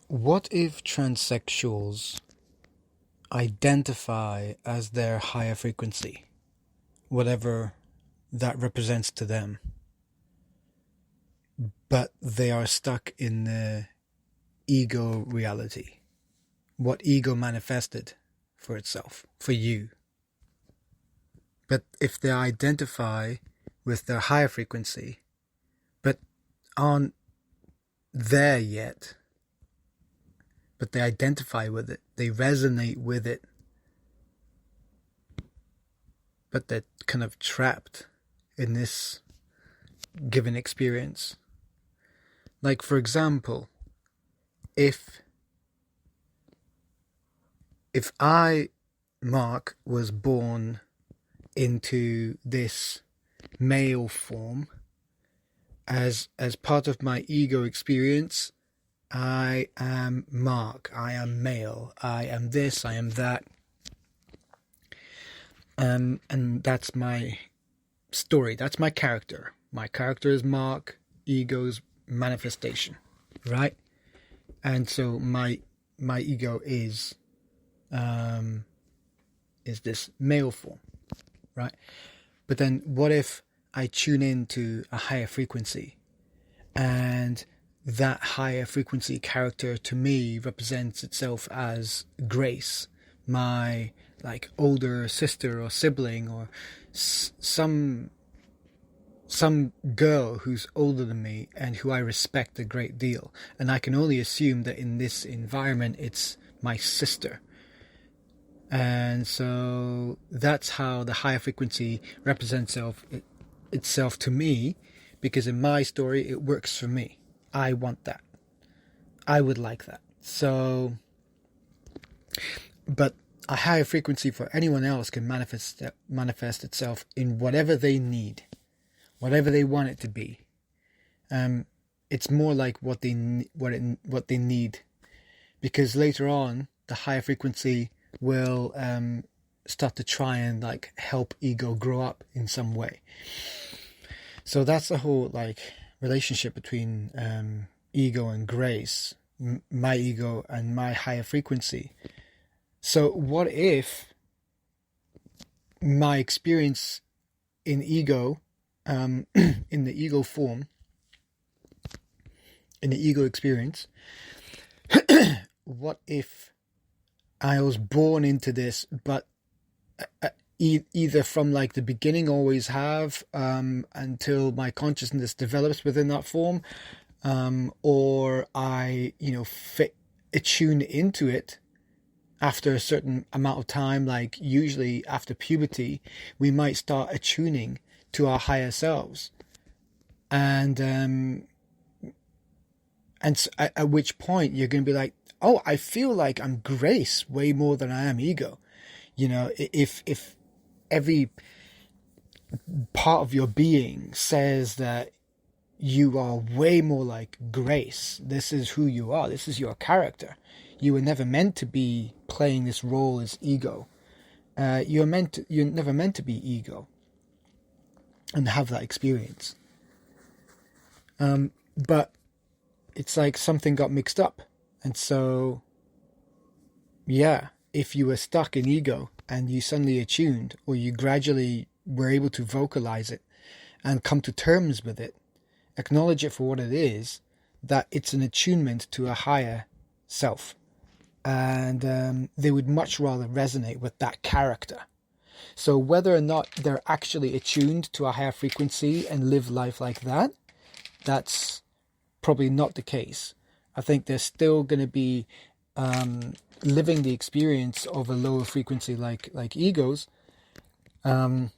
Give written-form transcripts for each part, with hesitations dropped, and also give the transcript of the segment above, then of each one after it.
What if transsexuals identify as their higher frequency, whatever that represents to them, but they are stuck in the ego reality? What ego manifested for itself, for you. But if they identify with their higher frequency, but aren't there yet, but they identify with it, they resonate with it, but they're kind of trapped in this given experience. Like, for example, if I, Mark, was born into this male form, as part of my ego experience, I am Mark, I am male, I am this, I am that, and that's my story, that's my character. My character is Mark, ego's manifestation, right? And so my ego is this male form, right? But then what if I tune into a higher frequency, and that higher frequency character to me represents itself as Grace, my like older sister or sibling, or some girl who's older than me and who I respect a great deal, and I can only assume that in this environment it's my sister. And so that's how the higher frequency represents itself to me, because in my story it works for me. I want that. I would like that. So, but a higher frequency for anyone else can manifest itself in whatever they need, whatever they want it to be. It's more like what they need, because later on the higher frequency will start to try and like help ego grow up in some way. So that's the whole like relationship between ego and Grace, my ego and my higher frequency. So what if my experience in ego, in the ego form, in the ego experience, what if I was born into this, but either from like the beginning, always have, until my consciousness develops within that form, or I, attune into it after a certain amount of time. Like usually after puberty, we might start attuning to our higher selves, and so at which point you're going to be like, oh, I feel like I'm Grace way more than I am ego. If every part of your being says that you are way more like Grace, this is who you are, this is your character. You were never meant to be playing this role as ego. You're never meant to be ego and have that experience. But it's like something got mixed up. And so, yeah, if you were stuck in ego and you suddenly attuned, or you gradually were able to vocalize it and come to terms with it, acknowledge it for what it is, that it's an attunement to a higher self. And they would much rather resonate with that character. So whether or not they're actually attuned to a higher frequency and live life like that, that's probably not the case. I think they're still going to be living the experience of a lower frequency like egos, but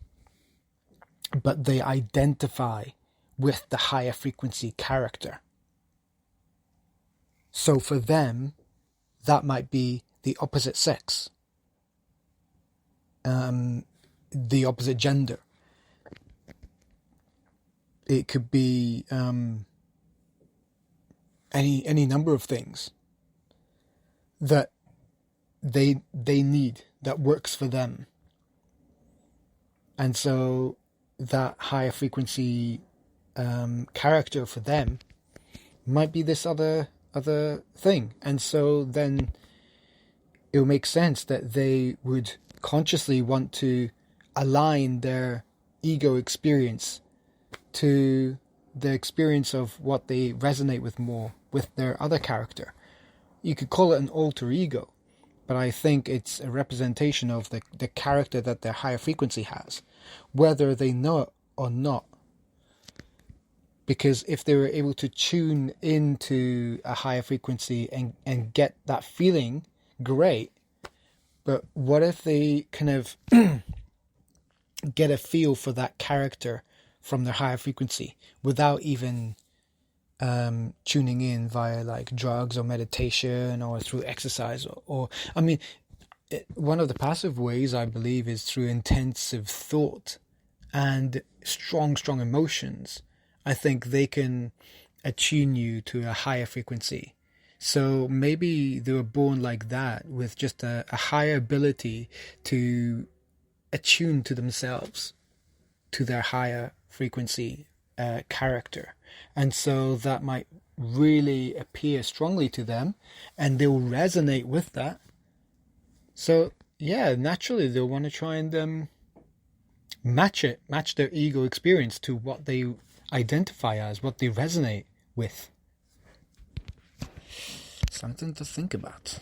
they identify with the higher frequency character. So for them, that might be the opposite sex, the opposite gender. It could be any number of things that they need, that works for them. And so that higher frequency character for them might be this other thing. And so then it will make sense that they would consciously want to align their ego experience to the experience of what they resonate with more with their other character. You could call it an alter ego, but I think it's a representation of the character that their higher frequency has, whether they know it or not. Because if they were able to tune into a higher frequency and get that feeling, great. But what if they kind of get a feel for that character from their higher frequency without even tuning in via like drugs or meditation or through exercise or I mean, one of the passive ways I believe is through intensive thought and strong emotions. I think they can attune you to a higher frequency. So maybe they were born like that, with just a higher ability to attune to themselves, to their higher frequency character. And so that might really appear strongly to them, and they'll resonate with that. So yeah, naturally they'll want to try and match their ego experience to what they identify as, what they resonate with. Something to think about.